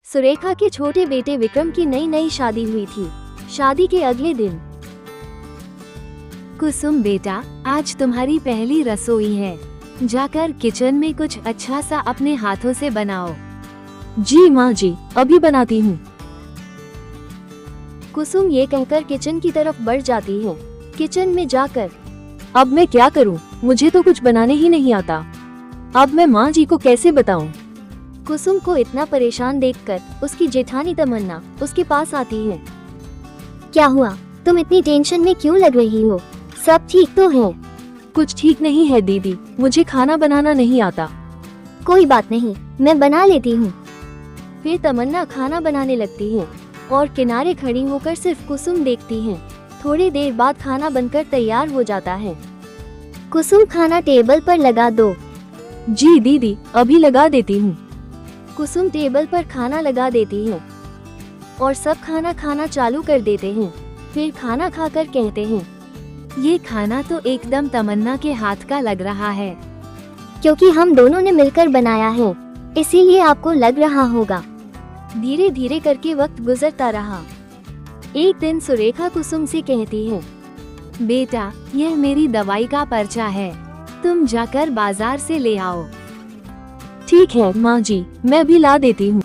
सुरेखा के छोटे बेटे विक्रम की नई नई शादी हुई थी। शादी के अगले दिन, कुसुम बेटा, आज तुम्हारी पहली रसोई है, जाकर किचन में कुछ अच्छा सा अपने हाथों से बनाओ। जी माँ जी, अभी बनाती हूँ। कुसुम ये कहकर किचन की तरफ बढ़ जाती है। किचन में जाकर, अब मैं क्या करूँ, मुझे तो कुछ बनाने ही नहीं आता। अब मैं माँ जी को कैसे बताऊँ? कुसुम को इतना परेशान देखकर उसकी जेठानी तमन्ना उसके पास आती है। क्या हुआ, तुम इतनी टेंशन में क्यों लग रही हो? सब ठीक तो है? कुछ ठीक नहीं है दीदी, मुझे खाना बनाना नहीं आता। कोई बात नहीं, मैं बना लेती हूँ। फिर तमन्ना खाना बनाने लगती है और किनारे खड़ी होकर सिर्फ कुसुम देखती है। थोड़ी देर बाद खाना बनकर तैयार हो जाता है। कुसुम, खाना टेबल पर लगा दो। जी दीदी, अभी लगा देती हूँ। कुसुम टेबल पर खाना लगा देती है और सब खाना खाना चालू कर देते हैं। फिर खाना खाकर कहते हैं, ये खाना तो एकदम तमन्ना के हाथ का लग रहा है। क्योंकि हम दोनों ने मिलकर बनाया है, इसीलिए आपको लग रहा होगा। धीरे धीरे करके वक्त गुजरता रहा। एक दिन सुरेखा कुसुम से कहती है, बेटा, यह मेरी दवाई का पर्चा है, तुम जाकर बाजार से ले आओ। ठीक है माँ जी, मैं अभी ला देती हूँ।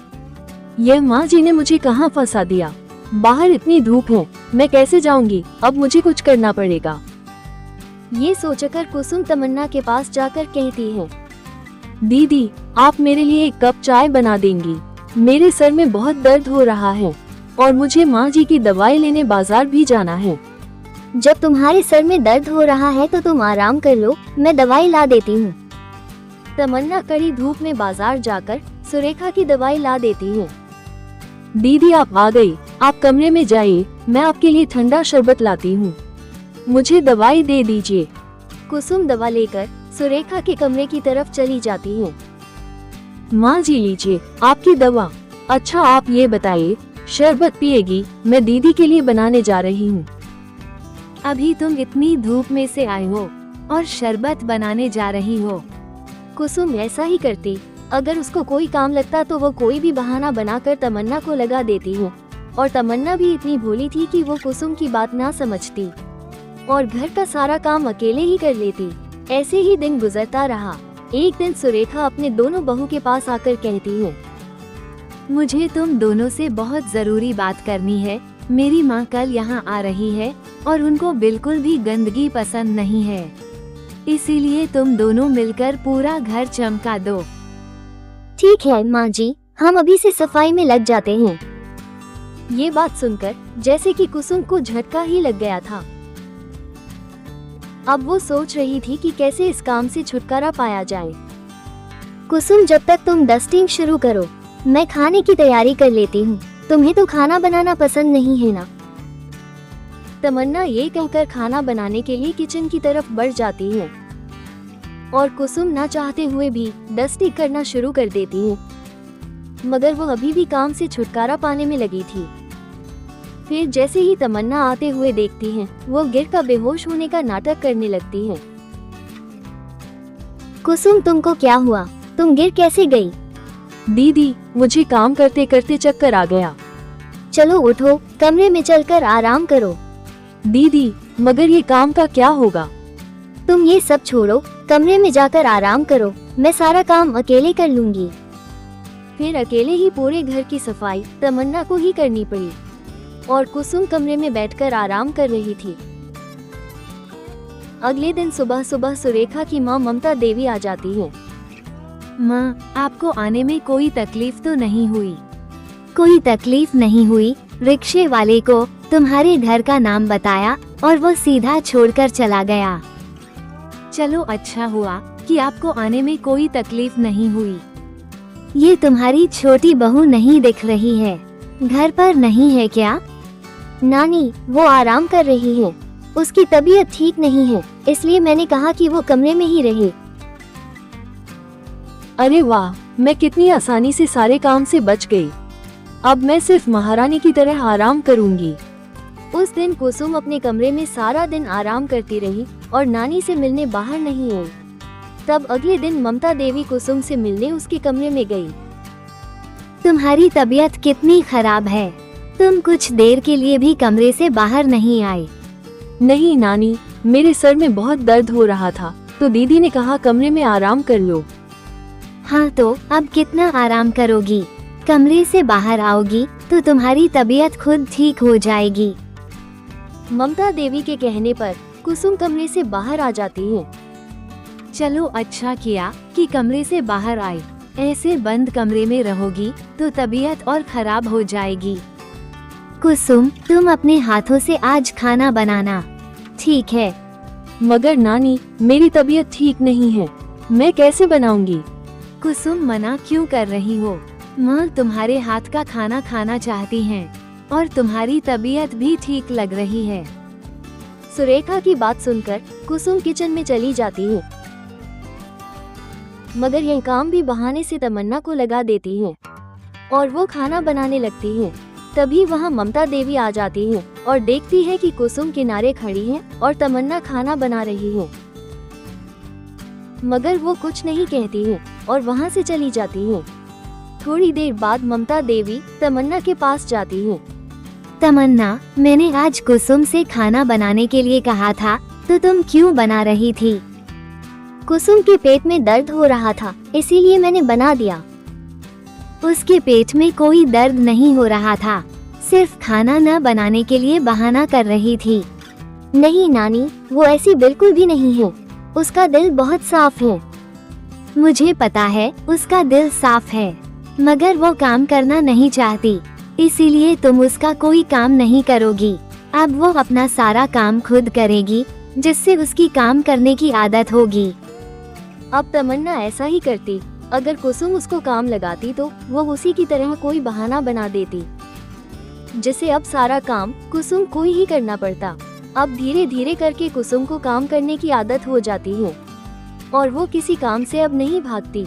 यह माँ जी ने मुझे कहाँ फंसा दिया। बाहर इतनी धूप है, मैं कैसे जाऊंगी? अब मुझे कुछ करना पड़ेगा। ये सोचकर कुसुम तमन्ना के पास जाकर कहती है, दीदी, आप मेरे लिए एक कप चाय बना देंगी? मेरे सर में बहुत दर्द हो रहा है और मुझे माँ जी की दवाई लेने बाजार भी जाना है। जब तुम्हारे सर में दर्द हो रहा है तो तुम आराम कर लो, मैं दवाई ला देती हूँ। तमन्ना कड़ी धूप में बाजार जाकर सुरेखा की दवाई ला देती है। दीदी, आप आ गई, आप कमरे में जाइए, मैं आपके लिए ठंडा शरबत लाती हूँ। मुझे दवाई दे दीजिए। कुसुम दवा लेकर सुरेखा के कमरे की तरफ चली जाती है। माँ जी, लीजिए आपकी दवा। अच्छा, आप ये बताइए, शरबत पिएगी? मैं दीदी के लिए बनाने जा रही हूँ। अभी तुम इतनी धूप में से आए हो और शरबत बनाने जा रही हो? कुसुम ऐसा ही करती। अगर उसको कोई काम लगता तो वो कोई भी बहाना बनाकर तमन्ना को लगा देती है। और तमन्ना भी इतनी भोली थी कि वो कुसुम की बात ना समझती और घर का सारा काम अकेले ही कर लेती। ऐसे ही दिन गुजरता रहा। एक दिन सुरेखा अपने दोनों बहू के पास आकर कहती है, मुझे तुम दोनों से बहुत जरूरी बात करनी है। मेरी माँ कल यहाँ आ रही है और उनको बिल्कुल भी गंदगी पसंद नहीं है, इसीलिए तुम दोनों मिलकर पूरा घर चमका दो। ठीक है माँ जी, हम अभी से सफाई में लग जाते हैं। ये बात सुनकर जैसे कि कुसुम को झटका ही लग गया था। अब वो सोच रही थी कि कैसे इस काम से छुटकारा पाया जाए। कुसुम, जब तक तुम डस्टिंग शुरू करो, मैं खाने की तैयारी कर लेती हूँ। तुम्हें तो खाना बनाना पसंद नहीं है ना? तमन्ना ये कहकर खाना बनाने के लिए किचन की तरफ बढ़ जाती है और कुसुम ना चाहते हुए भी डस्टिंग करना शुरू कर देती है, मगर वो अभी भी काम से छुटकारा पाने में लगी थी। फिर जैसे ही तमन्ना आते हुए देखती है, वो गिर कर बेहोश होने का नाटक करने लगती है। कुसुम, तुमको क्या हुआ? तुम गिर कैसे गई? दीदी, मुझे काम करते करते चक्कर आ गया। चलो उठो, कमरे में चलकर आराम करो। दीदी, मगर ये काम का क्या होगा? तुम ये सब छोड़ो, कमरे में जाकर आराम करो, मैं सारा काम अकेले कर लूंगी। फिर अकेले ही पूरे घर की सफाई तमन्ना को ही करनी पड़ी और कुसुम कमरे में बैठकर आराम कर रही थी। अगले दिन सुबह सुबह सुरेखा की माँ ममता देवी आ जाती है। माँ, आपको आने में कोई तकलीफ तो नहीं हुई? कोई तकलीफ नहीं हुई। रिक्शे वाले को तुम्हारे घर का नाम बताया और वो सीधा छोड़कर चला गया। चलो, अच्छा हुआ कि आपको आने में कोई तकलीफ नहीं हुई। ये तुम्हारी छोटी बहू नहीं दिख रही है, घर पर नहीं है क्या? नानी, वो आराम कर रही है, उसकी तबीयत ठीक नहीं है, इसलिए मैंने कहा कि वो कमरे में ही रहे। अरे वाह, मैं कितनी आसानी से सारे काम से बच गई। अब मैं सिर्फ महारानी की तरह आराम करूंगी। उस दिन कुसुम अपने कमरे में सारा दिन आराम करती रही और नानी से मिलने बाहर नहीं आई। तब अगले दिन ममता देवी कुसुम से मिलने उसके कमरे में गई। तुम्हारी तबीयत कितनी खराब है, तुम कुछ देर के लिए भी कमरे से बाहर नहीं आए। नहीं नानी, मेरे सर में बहुत दर्द हो रहा था तो दीदी ने कहा कमरे में आराम कर लो। हाँ तो अब कितना आराम करोगी? कमरे से बाहर आओगी तो तुम्हारी तबीयत खुद ठीक हो जाएगी। ममता देवी के कहने पर कुसुम कमरे से बाहर आ जाती है। चलो अच्छा किया कि कमरे से बाहर आए, ऐसे बंद कमरे में रहोगी तो तबीयत और खराब हो जाएगी। कुसुम, तुम अपने हाथों से आज खाना बनाना, ठीक है? मगर नानी, मेरी तबीयत ठीक नहीं है, मैं कैसे बनाऊंगी? कुसुम, मना क्यों कर रही हो? माँ तुम्हारे हाथ का खाना खाना चाहती हैं और तुम्हारी तबीयत भी ठीक लग रही है। सुरेखा की बात सुनकर कुसुम किचन में चली जाती है, मगर यह काम भी बहाने से तमन्ना को लगा देती है और वो खाना बनाने लगती है। तभी वहाँ ममता देवी आ जाती है और देखती है कि कुसुम किनारे खड़ी है और तमन्ना खाना बना रही है, मगर वो कुछ नहीं कहती है और वहाँ से चली जाती है। थोड़ी देर बाद ममता देवी तमन्ना के पास जाती है। तमन्ना, मैंने आज कुसुम से खाना बनाने के लिए कहा था तो तुम क्यों बना रही थी? कुसुम के पेट में दर्द हो रहा था, इसीलिए मैंने बना दिया। उसके पेट में कोई दर्द नहीं हो रहा था, सिर्फ खाना न बनाने के लिए बहाना कर रही थी। नहीं नानी, वो ऐसी बिल्कुल भी नहीं है, उसका दिल बहुत साफ है। मुझे पता है उसका दिल साफ है, मगर वो काम करना नहीं चाहती, इसीलिए तुम उसका कोई काम नहीं करोगी। अब वो अपना सारा काम खुद करेगी, जिससे उसकी काम करने की आदत होगी। अब तमन्ना ऐसा ही करती, अगर कुसुम उसको काम लगाती तो वो उसी की तरह कोई बहाना बना देती, जिसे अब सारा काम कुसुम को ही करना पड़ता। अब धीरे धीरे करके कुसुम को काम करने की आदत हो जाती है और वो किसी काम से अब नहीं भागती।